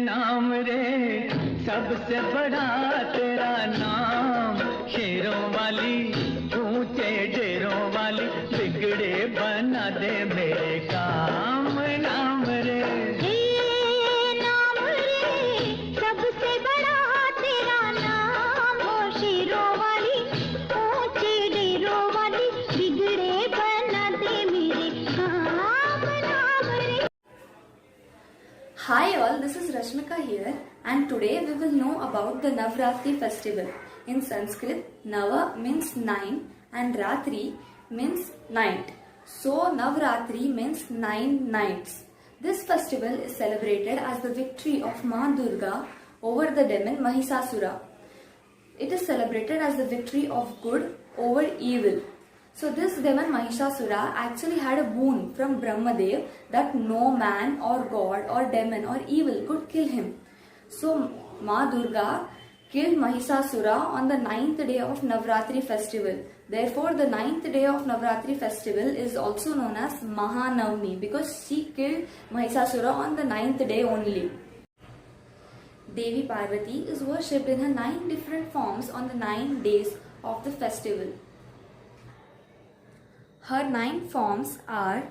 नाम रे सबसे बड़ा तेरा नाम, शेरों वाली ऊंचे डेरों वाली बिगड़े बना दे मेरे काम, नाम रे नाम रे सबसे बड़ा तेरा नाम, शेरों वाली ऊंचे डेरों वाली बिगड़े बना दे मेरे काम, नाम रे. Hi all, this is Rashmika here and today we will know about the Navratri festival. In Sanskrit, Nava means 9 and Ratri means night. So Navratri means 9 nights. This festival is celebrated as the victory of Ma Durga over the demon Mahisasura. It is celebrated as the victory of good over evil. So this demon Mahishasura actually had a boon from Brahmadev that no man or god or demon or evil could kill him. So Ma Durga killed Mahishasura on the 9th day of Navratri festival. Therefore the 9th day of Navratri festival is also known as Mahanavami because she killed Mahishasura on the 9th day only. Devi Parvati is worshipped in her 9 different forms on the 9 days of the festival. Her 9 forms are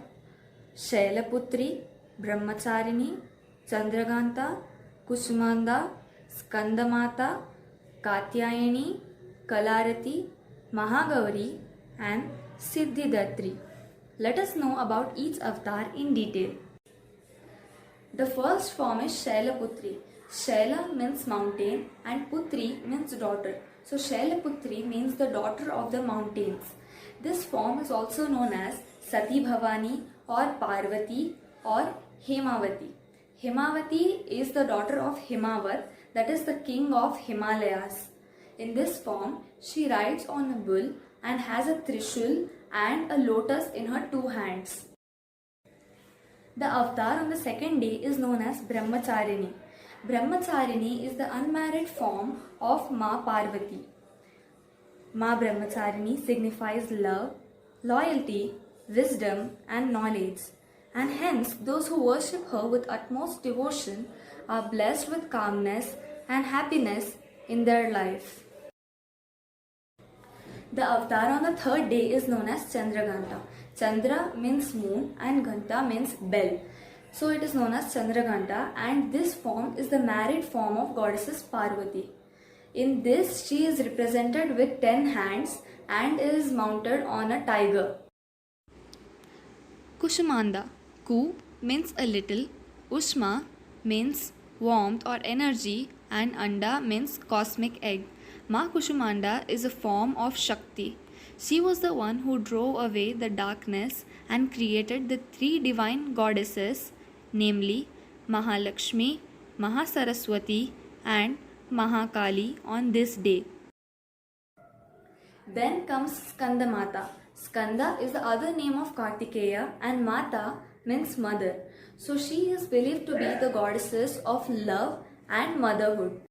Shailaputri, Brahmacharini, Chandraganta, Kusumanda, Skandamata, Katyayani, Kalarati, Mahagauri and Siddhidatri. Let us know about each avatar in detail. The first form is Shailaputri. Shaila means mountain and Putri means daughter. So Shailaputri means the daughter of the mountains. This form is also known as Sati Bhavani or Parvati or Hemavati. Hemavati is the daughter of Himavat, that is the king of Himalayas. In this form, she rides on a bull and has a trishul and a lotus in her 2 hands. The avatar on the second day is known as Brahmacharini. Brahmacharini is the unmarried form of Ma Parvati. Ma Brahmacharini signifies love, loyalty, wisdom and knowledge, and hence those who worship her with utmost devotion are blessed with calmness and happiness in their life. The avatar on the third day is known as Chandraganta. Chandra means moon and Ganta means bell. So it is known as Chandraganta, and this form is the married form of goddesses Parvati. In this, she is represented with 10 hands and is mounted on a tiger. Kusumanda. Ku means a little, Ushma means warmth or energy, and Anda means cosmic egg. Ma Kusumanda is a form of Shakti. She was the one who drove away the darkness and created the 3 divine goddesses, namely Mahalakshmi, Mahasaraswati and Mahakali on this day. Then comes Skandamata. Skanda is the other name of Kartikeya and Mata means mother. So she is believed to be the goddesses of love and motherhood.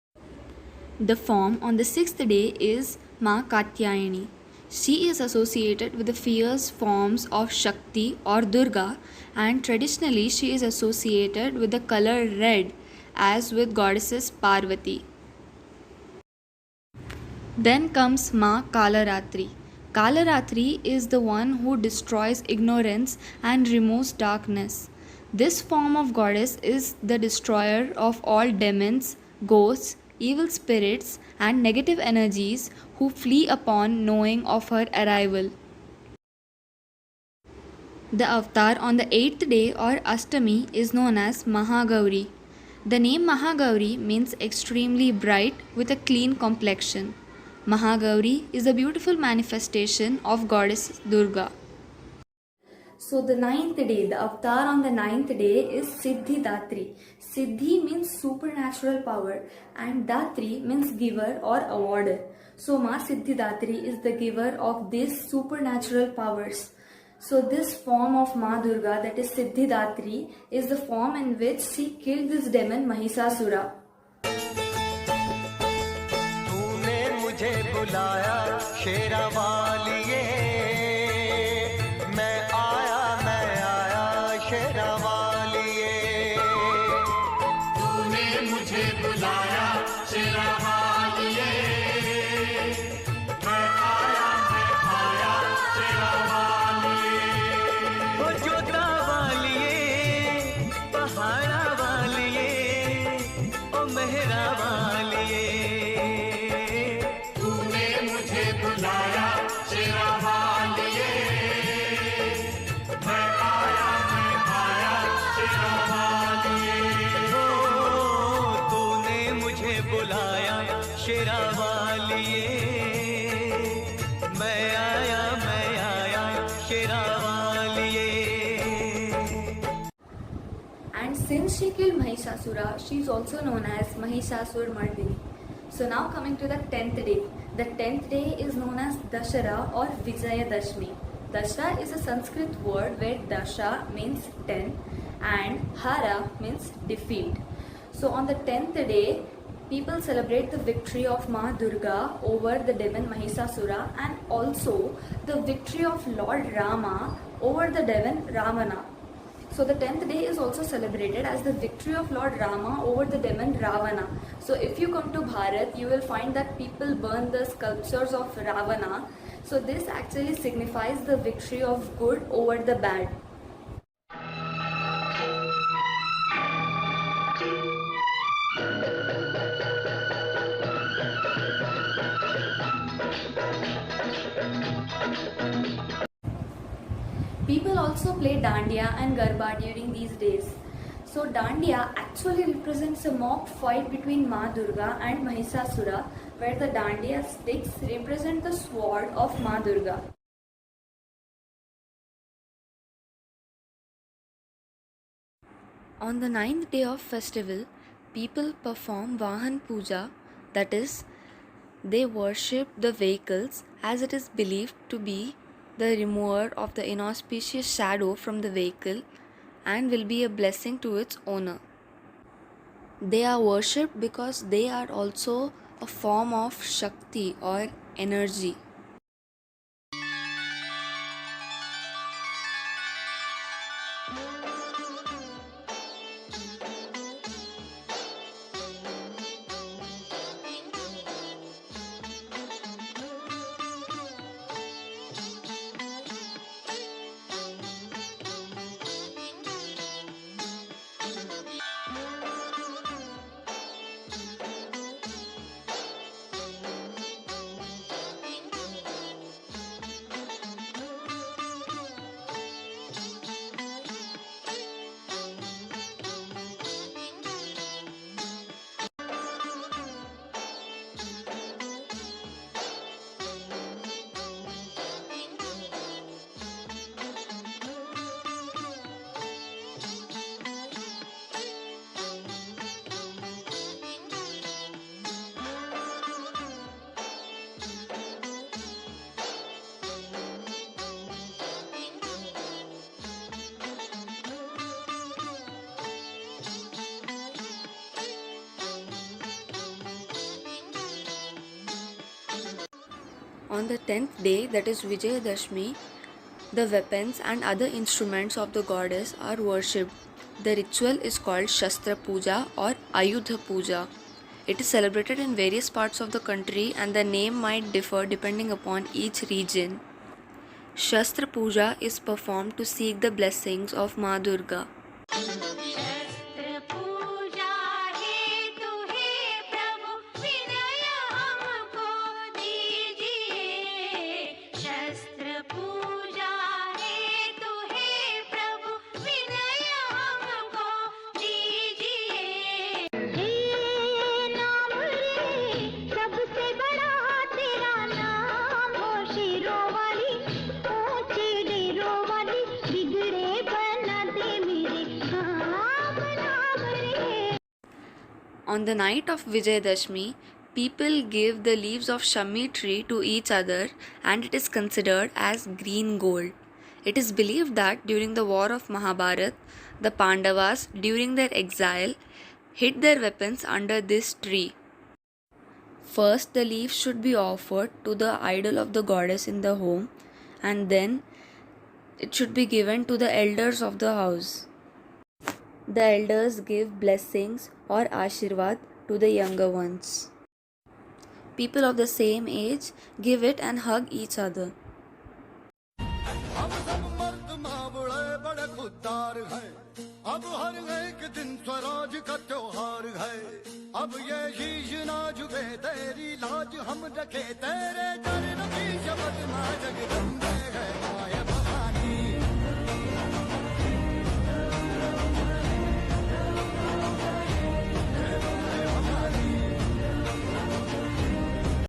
The form on the 6th day is Ma Katyayani. She is associated with the fierce forms of Shakti or Durga, and traditionally she is associated with the color red as with goddesses Parvati. Then comes Ma Kalaratri. Kalaratri is the one who destroys ignorance and removes darkness. This form of goddess is the destroyer of all demons, ghosts, evil spirits and negative energies who flee upon knowing of her arrival. The avatar on the 8th day or Ashtami is known as Mahagauri. The name Mahagauri means extremely bright with a clean complexion. Mahagauri is a beautiful manifestation of goddess Durga. So the 9th day, the avatar on the 9th day is Siddhidatri. Siddhi means supernatural power and Datri means giver or awarder. So Ma Siddhidatri is the giver of these supernatural powers. So this form of Ma Durga, that is Siddhidatri, is the form in which she killed this demon Mahisasura. तूने मुझे बुलाया शेरा वालिए, मैं आया शेरा वालिए, तूने शेरा वालिए, मैं आया शेरा वालिए. And since she killed Mahishasura, she is also known as Mahishasur Mardini. So now coming to the 10th day. The 10th day is known as Dashara or Vijayadashmi. Dashara is a Sanskrit word where Dasha means 10 and Hara means defeat. So on the 10th day, people celebrate the victory of Ma Durga over the demon Mahishasura and also the victory of Lord Rama over the demon Ravana. So the 10th day is also celebrated as the victory of Lord Rama over the demon Ravana. So if you come to Bharat, you will find that people burn the sculptures of Ravana. So this actually signifies the victory of good over the bad. People also play Dandiya and Garba during these days. So Dandiya actually represents a mock fight between Ma Durga and Mahishasura, where the Dandiya sticks represent the sword of Ma Durga. On the 9th day of festival, people perform Vahan Puja, that is, they worship the vehicles as it is believed to be the remover of the inauspicious shadow from the vehicle and will be a blessing to its owner. They are worshipped because they are also a form of Shakti or energy. On the 10th day, that is Vijayadashmi, the weapons and other instruments of the goddess are worshipped. The ritual is called Shastra Puja or Ayudha Puja. It is celebrated in various parts of the country and the name might differ depending upon each region. Shastra Puja is performed to seek the blessings of Ma Durga. On the night of Vijayadashmi, people give the leaves of Shami tree to each other and it is considered as green gold. It is believed that during the war of Mahabharat, the Pandavas during their exile hid their weapons under this tree. First, the leaves should be offered to the idol of the goddess in the home and then it should be given to the elders of the house. The elders give blessings or Ashirvad to the younger ones. People of the same age give it and hug each other. अब हर एक दिन स्वराज का त्योहार है, अब ये शीश ना झुके तेरी लाज हम रखे, तेरे चरण की शपथ मां जगदम्बे है।